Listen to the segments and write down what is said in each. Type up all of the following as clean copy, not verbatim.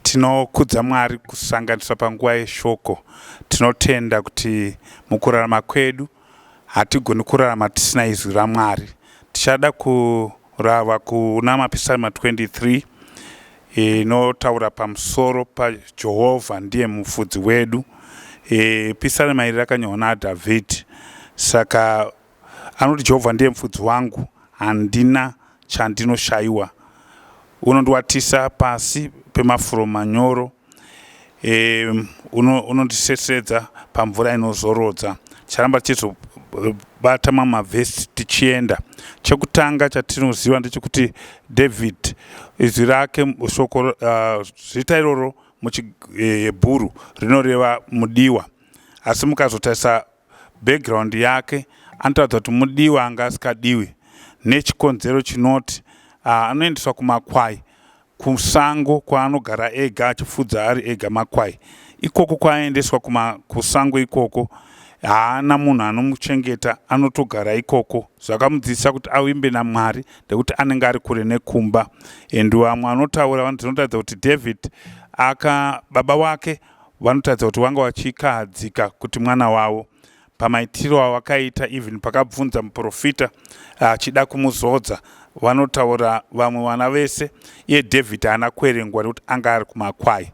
Tinokudza Mwari kusanganiswa panguva yeshoko. Tinotenda kuti mukurarama kwedu hatigoni kurarama tisina izwi raMwari. Tichada kurava kuna mapisarema 23 inotaura pamusoro paJehovah ndiye mufudzi wedu. Pisarema iri rakanyorwa naDhavhidhi. Saka anoti Jehovah ndiye mufudzi wangu, handina chandinoshayiwa. Unondiwatisa pasi pemafuro manyoro, unondisesedza pamvura inozorodza. Charamba chizobata mamavhesi tichienda. Chekutanga chatinoziva ndechekuti David izwi rake shoko zita iroro muchiHebheru rinoreva mudiwa. Asi mukazotarisa background yake anotaridza kuti mudiwa anga asikadiwi, nechikonzero chinoti anoendeswa kumakwai, kusango kwaanogara ega achifudza ari ega makwai. Ikoko kwaendeswa kusango ikoko haana munhu anomuchengeta, anotogara ikoko. Zvakamudzidzisa kuti avimbe naMwari ndekuti anenge ari kure nekumba. Vamwe vanotaura ndinotaridza kuti David baba wake vanotaridza kuti vanga vachikahadzika kuti mwana wavo pamaitiro avakaita, even pakabvunza muprofita achida kumuzodza. Vanotaura vamwe vana vese iye David haana kuverengwa nekuti anga ari kumakwai.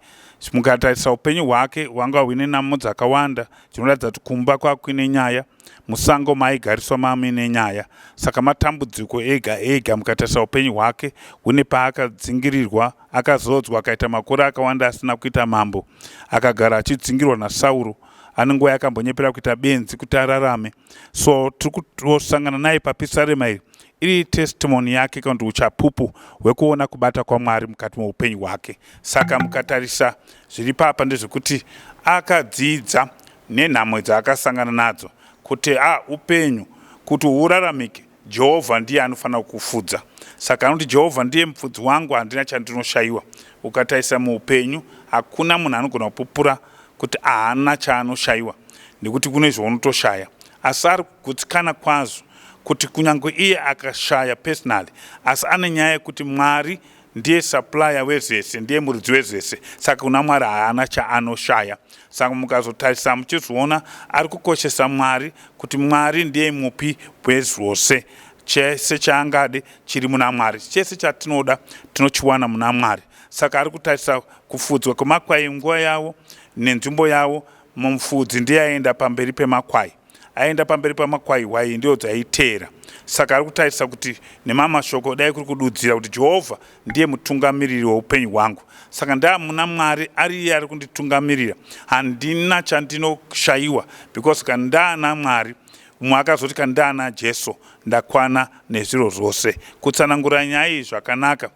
Mukatarisa upenyu hwake hwanga hune nhamo dzakawanda, zvinoratidza kuti kumba kwakuine nyaya, musango maigariswa mamine nyaya. Saka matambudziko ega ega. Mukatarisa upenyu hwake hune paakadzingirirwa, akazodzwa, akaita makore akawanda asina kuita mambo, akagara achidzingirwa naSauro. Ane nguva yakambonyepera kuita benzi kuti ararame. So tiri kutosangana naye papisarema iri. Iri testimony yake kuti uchapupu hwekuona kubata kwaMwari mukati meupenyu hwake. Saka mukatarisa zviri papa ndezvekuti akadzidza nenhamo dzaakasangana nadzo kuti upenyu kuti uraramike, Jehovah ndiye anofanira kukufudza. Saka anoti Jehovah ndiye mufudzi wangu, handina chandinoshayiwa. Ukatarisa muupenyu hakuna munhu anogona kupupura kuti haana chaanoshayiwa, nekuti kune zvaunotoshaya. Asi ari kugutsikana kwazvo kuti kunyange iye akashaya personally, asi ane nyaya yekuti Mwari ndiye supplier wezvese, ndiye muridzi wezvese. Saka kuna Mwari haana chaanoshaya. Saka mukazotarisa muchizoona ari kukoshesa Mwari kuti Mwari ndiye mupi wezvose. Chese chaangade chiri muna Mwari, chese chatinoda tinochiwana muna Mwari. Saka ari kutarisa kufudzwa kwemakwai nguva yavo nenzvimbo yavo. Mufudzi ndiye aenda pamberi pemakwai, aenda pamberi pemakwai, hwai ndiyo dzaiteera. Saka ari kutarisa kuti nemamashoko dai kuri kududzira kuti Jehovah ndiye mutungamiriri weupenyu hwangu. Saka ndamuna Mwari ari iye ari kunditungamirira, handina chandinoshayiwa, because kana ndaana Mwari, umwe akazoti kana ndaana Jesu ndakwana nezviro zvose. Kutsanangura nyaya iyi zvakanaka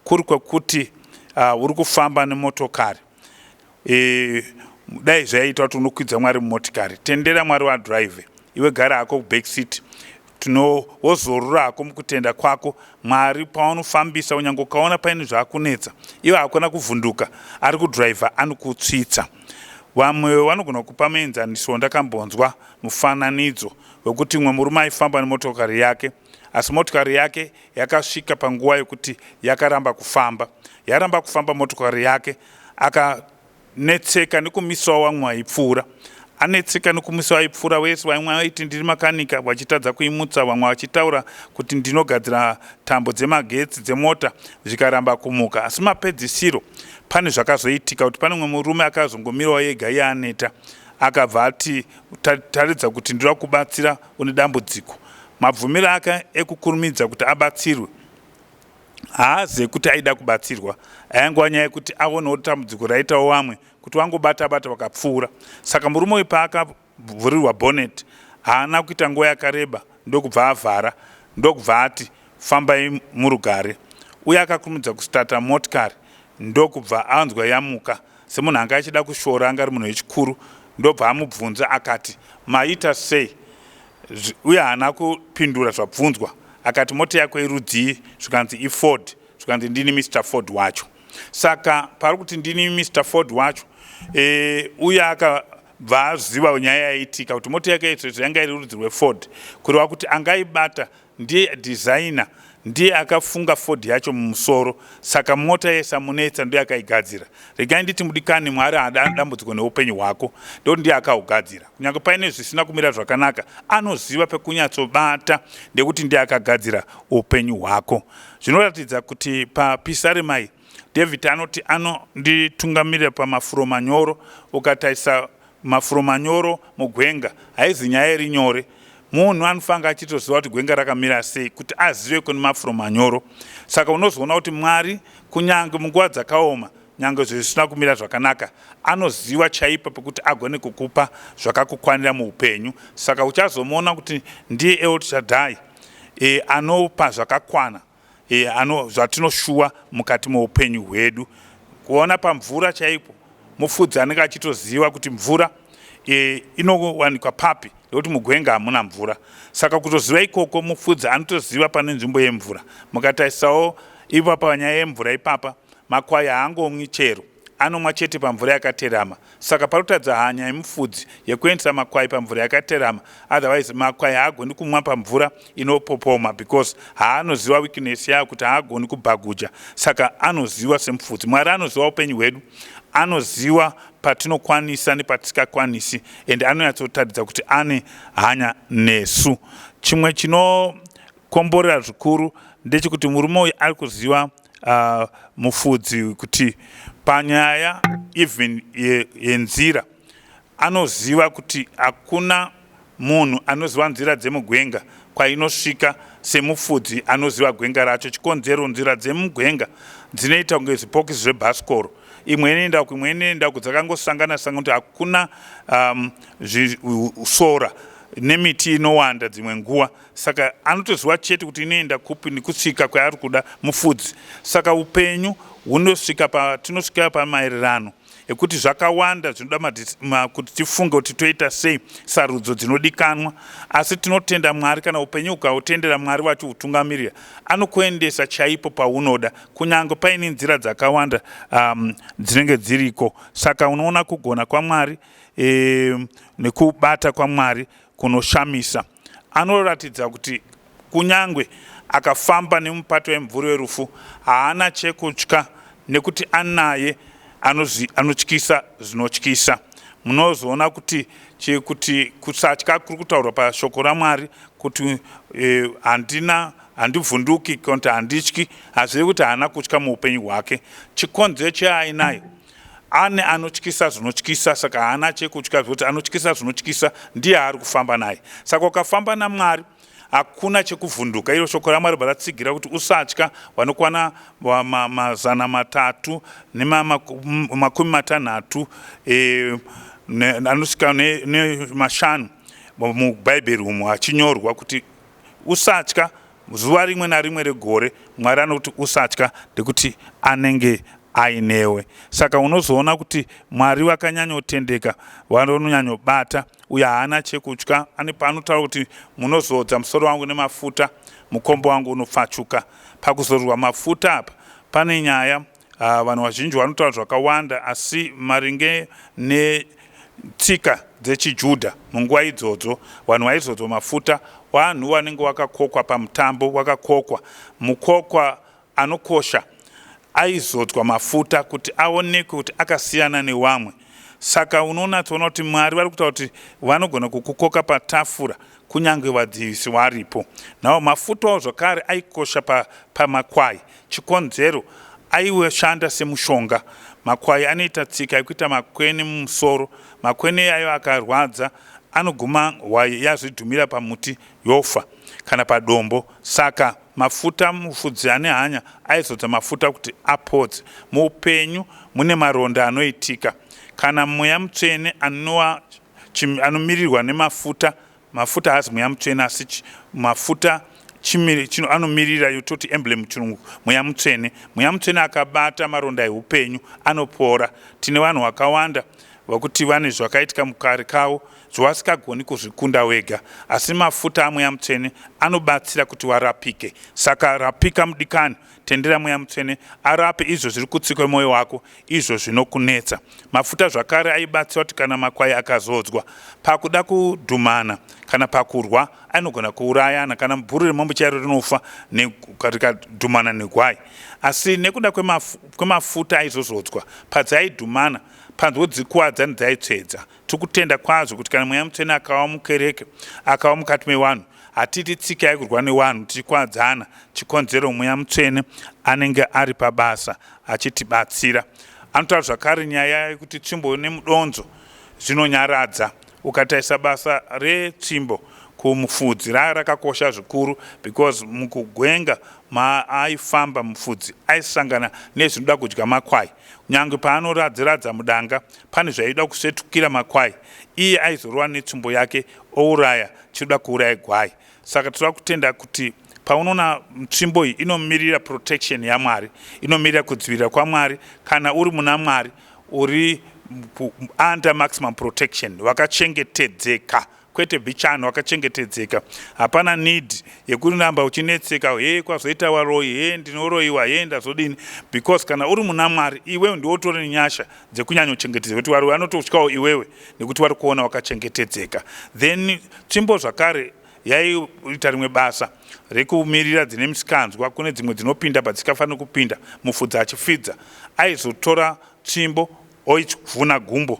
kuri kwekuti uri kufamba nemotokari, dai zvaiita kuti unokwidza Mwari mumotikari, tendera Mwari wadhiraivhe, iwe gara hako kuback seat. Wozorora hako mukutenda kwako. Mwari paunofambisa, unyange ukaona paine zvaakunetsa, iwe hakuna kuvhunduka, ari kudhiraivha anokutsvitsa. Vamwe vanogona kupa muenzaniso. Ndakambonzwa mufananidzo wekuti mumwe murume aifamba nemotokari yake, asi motokari yake yakasvika panguva yekuti yakaramba kufamba. Yaramba kufamba motokari yake, akanetseka nekumisawo vamwe vaipfuura. Anetseka nekumisawo vaipfuura vese, vamwe vaiti ndiri makanika, vachitadza kuimutsa, vamwe vachitaura kuti ndinogadzira tambo dzemagetsi dzemota, zvikaramba kumuka. Asi mapedzisiro pane zvakazoitika kuti pane mumwe murume akazongomirawo yega iye aneta, akabva ati taridza kuti ndiri kubatsira une dambudziko. Mabvumiro ake ekukurumidza kuti abatsirwe haaze kuti aida kubatsirwa, ainguva nyaya yekuti aonawo dambudziko raitawo vamwe kuti vangobata-bata vakapfuura. Saka murume uyu paakavhurirwa bonnet haana kuita nguva yakareba, ndokubva avhara, ndokubva ati fambai murugare. Uye akakurumidza kusitata motikari, ndokubva anzwa yamuka semunhu anga achida kushora, anga ari munhu wechikuru. Ndobva amubvunza akati maita sei, uye haana kupindura zvabvunzwa. Akati mota yako irudzii, zvikanzi iFord, zvikanzi ndini Mr Ford wacho. Saka pari kuti ndini Mr Ford wacho, uye akabva aziva nyaya yaitika kuti mota yake yanga iri rudzi rweFord, kureva kuti angaibata ndiye designer ndiye akafunga Ford yacho mumusoro, saka mota yesamunetsa ndiye akaigadzira. Regai nditi mudikani, Mwari haana dambudziko neupenyu hwako, ndo ndiye akaugadzira. Kunyange paine zvisina kumira zvakanaka, anoziva pekunyatsobata, ndekuti ndiye akagadzira upenyu hwako. Zvinoratidza kuti papisaremai David anoti anonditungamirira pamafuro manyoro. Ukataisa mafuro manyoro mugwenga, haizi nyaya iri nyore. Munhu anofanga achitoziva kuti gwenga rakamira sei, kuti azive kune mafuro manyoro. Saka unozoona kuti Mwari kunyange munguva dzakaoma, nyange zvisina kumira zvakanaka, anoziva chaipa pekuti agone kukupa zvakakukwanira muupenyu. Saka uchazomuona kuti ndiye El Shaddai, anopa zvakakwana, zvatinoshuwa mukati muupenyu hwedu. Kuona pamvura chaipo, mufudzi anenge achitoziva kuti mvura inowanikwa papi, nekuti mugwenga hamuna mvura. Saka kutoziva ikoko, mufudzi anotoziva pane nzvimbo yemvura. Mukataisawo ipapa panyaya yemvura ipapa, makwai haangomwi chero, anomwa chete pamvura yakaterama. Saka parikutadza hanya yemufudzi yekuendesa makwai pamvura yakaterama. Otherwise makwai haagoni kumwa pamvura inopopoma, because haanoziva weakness yayo kuti haagoni kubhaguja. Saka anoziva semufudzi. Mwari anoziva upenyu hwedu, anoziva patinokwanisa nepatisingakwanisi, ende anonyatsotaridza kuti ane hanya nesu. Chimwe chinokomborera zvikuru ndechekuti murume uyu ari kuziva mufudzi kuti panyaya even yenzira anoziva kuti hakuna munhu anoziva nzira dzemugwenga kwainosvika semufudzi anoziva gwenga racho. Chikonzero nzira dzemugwenga dzinoita kunge zvipokisi zvebhasikoro, imwe inoenda uku imwe inoenda uku, dzakangosangana kuti hakuna sora nemiti inowanda dzimwe nguva. Saka anotoziva chete kuti inoenda kupi nekusvika kwaari kuda mufudzi. Saka upenyu hunosvika patinosvika pamaererano ekuti zvakawanda zvinoda kuti tifunge kuti toita sei sarudzo dzinodikanwa, asi tinotenda Mwari. Kana upenyu ukautendera Mwari vachihutungamirira, anokuendesa chaipo paunoda, kunyange paine nzira dzakawanda dzinenge dziriko. Saka unoona kugona kwaMwari nekubata kwaMwari kunoshamisa. Anoratidza kuti kunyange akafamba nemupato wemvura werufu, haana chekutya, nekuti anaye anotyisa zvinotyisa. Munozoona kuti kusatya kuri kutaurwa pashoko raMwari, kuti handivhunduki kana kuti handityi, hazvive kuti haana kutya muupenyu hwake. Chikonzero cheainayo, anotyisa zvinotyisa, saka haana chekutya, zvekuti anotyisa zvinotyisa ndiye ari kufamba naye. Saka ukafamba naMwari hakuna chekuvhunduka. Iro shoko raMwari baratsigira kuti usatya vanokwana 360 anosvika ne5 mubhaibheri umo achinyorwa kuti usatya zuva rimwe narimwe regore. Mwari anoti usatya, ndekuti anenge ainewe. Saka unozoona kuti Mwari wakanyanyotendeka, wanonyanyobata, uye haana chekutya. Ane paanotaura kuti munozodza musoro wangu nemafuta, mukombo wangu unopfachuka. Pakuzorwa mafuta apa pane nyaya vanhu vazhinji vanotaura zvakawanda, asi maringe netsika dzechiJudha munguva idzodzo, vanhu vaizodzwa mafuta, vanhu vanenge vakakokwa pamutambo, vakakokwa. Mukokwa anokosha aizodzwa mafuta kuti aonekwe kuti akasiyana nevamwe. Saka unonatsoona kuti Mwari vari kutaura kuti vanogona kukukoka patafura kunyange vadzivisi varipo. Nawo mafutawo zvakare aikosha pamakwai. Chikonzero aishanda semushonga. Makwai anoita tsika yekuita makwene mumusoro. Makwene ayo akarwadza, anoguma yazvidhumira pamuti yofa kana padombo. Saka mafuta, mufudzi ane hanya aizodza mafuta kuti apodze. Muupenyu mune maronda anoitika. Kana mweya mutsvene anomirirwa nemafuta, mafuta haasi mweya mutsvene asi mafuta anomirira, yototi emblem muchirungu, mweya mutsvene. Mweya mutsvene akabata maronda eupenyu anopora. Tine vanhu vakawanda vakuti vane zvakaitika mukare kavo zvavasikagoni kuzvikunda wega, asi mafuta amweya mutsvene anobatsira kuti warapike. Saka rapika mudikani, tendera mweya mutsvene arape izvo zviri kutsikwa mwoyo wako, izvo zvinokunetsa. Mafuta zvakare aibatsira kuti kana makwai akazodzwa pakuda kudhumana kana pakurwa anogona kuurayana, kana bhuru remombe chairo rinofa rikadhumana negwai. Asi nekuda kwemafuta aizozodzwa padzaidhumana, panzodzikuwadza nedzaitsvedza. Tikutenda kwazvo kuti kana mweya mutsvene akawa mukereke, akawa mukati mevanhu, hatiti tsikai kurwa nevanhu tichikwadzana, chikonzero mweya mutsvene anenge ari pabasa achitibatsira. Anotaura zvakare nyaya yekuti tsvimbo nemudonzo zvinonyaradza. Ukatarisa basa retsvimbo kumufudzi rakakosha zvikuru, because mukugwenga maaifamba mufudzi aisangana nezvinoda kudya makwai. Nyangwe paanoradza mudanga pane zvaida kusvetukira makwai, iye aizorwa netsvimbo yake ouraya chichida kuuraya gwai. Saka tinoda kutenda kuti paunoona nzvimbo iyi inomirira protection yaMwari, inomirira kudzivirira kwaMwari. Kana uri muna Mwari uri under maximum protection, wakachengetedzeka, kwete bichano, wakachengetedzeka. Hapana need yekuramba uchinetseka, kwazoita waroi, ndinoroiwa, ndazodini, because kana uri muna Mwari iwewe ndiwe utori nyasha dzekunyanyochengetedzeka, kuti vari vanototyawo iwewe nekuti vari kuona wakachengetedzeka. Then tsvimbo zvakare yaiita rimwe basa rekumirira dzine misikanzwa, kune dzimwe dzinopinda padzikafanira kupinda. Mufudzi achifidza aizotora tsvimbo oivhuna gumbo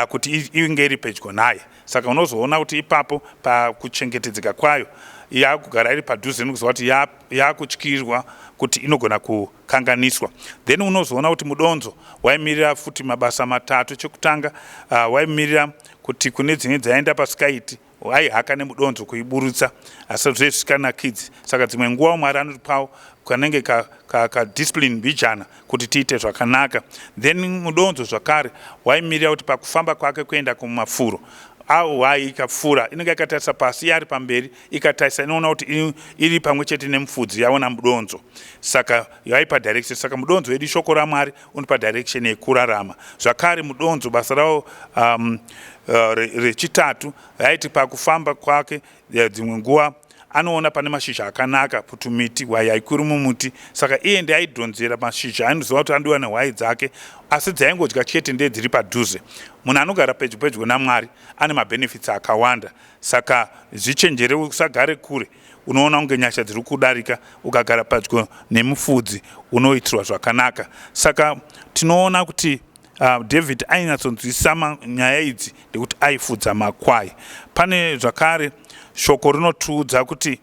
kuti inge iri pedyo naye. Saka unozoona kuti ipapo pakuchengetedzeka kwayo yakugara iri padhuze nekuziva kuti yakutyirwa kuti inogona kukanganiswa. Then unozoona kuti mudonzo waimirira futi mabasa matatu. Chekutanga waimirira kuti kune dzimwe dzaenda pasikaiti waihaka nemudonzo kuiburutsa, asi zvezvikanakidzi. Saka dzimwe nguva Mwari anotipawo kanenge discipline bijana kuti tiite zvakanaka. Then mudonzo zvakare waimirira kuti pakufamba kwake kuenda kumafuro ikapfura inenge yakatarisa pasi, yari pamberi ikatarisa inoona kuti iri pamwe chete nemufudzi yaona mudonzo, saka yaipa direction. Saka mudonzo wedu shoko raMwari unipa direction yekurarama. Zvakare mudonzo basa rawo rechitatu yaiti pakufamba kwake dzimwe nguva anoona pane mashizha akanaka putumiti yaikuru mumuti, saka iye ndiye aidhonzera mashizha. Anoziva kuti andiwa nehwai dzake, asi dzaingodya chete ndiye dziri padhuze. Munhu anogara pedyo naMwari ane mabenefits akawanda, saka zvichenjere usagare kure. Unoona kunge nyasha dziri kudarika, ukagara padyo nemufudzi unoitirwa zvakanaka. Saka tinoona kuti David ainyatsonzwisisa nyaya idzi ndekuti aifudza makwai. Pane zvakare shoko rinotiudza kuti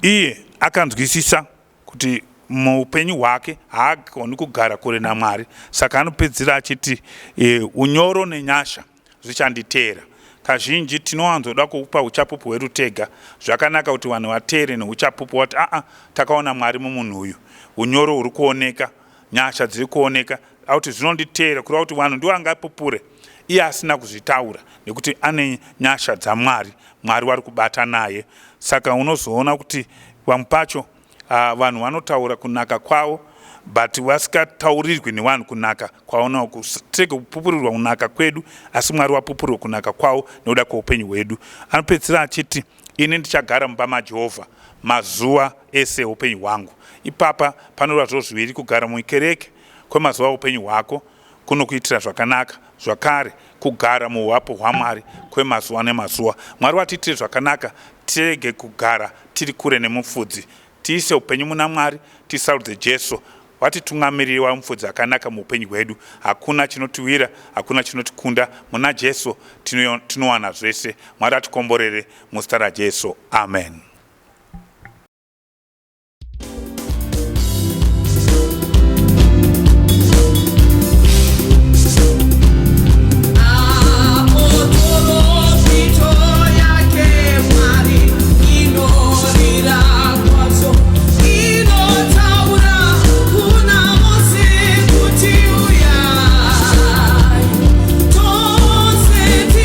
iye akanzwisisa kuti muupenyu hwake haagoni kugara kure naMwari, saka anopedzira achiti unyoro nenyasha zvichanditeera. Kazhinji tinowanzoda kupa uchapupu hwedu tega. Zvakanaka kuti vanhu vateere neuchapupu wati takaona Mwari mumunhu uyu, unyoro huri kuoneka, nyasha dziri kuoneka, kuti zvinonditeera, kureva kuti vanhu ndiwo angapupure iye asina kuzvitaura, nekuti ane nyasha dzaMwari, Mwari wari kubata naye. Saka unozoona kuti pamwe pacho vanhu vanotaura kunaka kwavo, but vasikataurirwi nevanhu kunaka kwavo, kusirege kupupurirwa kunaka kwedu, asi Mwari wapupurirwa kunaka kwavo nekuda kweupenyu hwedu. Anopedzisira achiti ini ndichagara mumba maJehovha mazuva ese eupenyu hwangu. Ipapa panoreva zvozviviri: kugara mukereke kwemazuva eupenyu hwako kunokuitira zvakanaka, zvakare kugara muuwapo hwaMwari kwemazuva nemazuva. Mwari watiitire zvakanaka, tirege kugara tiri kure nemufudzi, tiise upenyu muna Mwari, tisarudze Jesu watitungamiriri wamufudzi akanaka muupenyu hwedu. Hakuna chinotiwira, hakuna chinotikunda. Muna Jesu tinowana zvese. Mwari atikomborere muzita raJesu. Amen.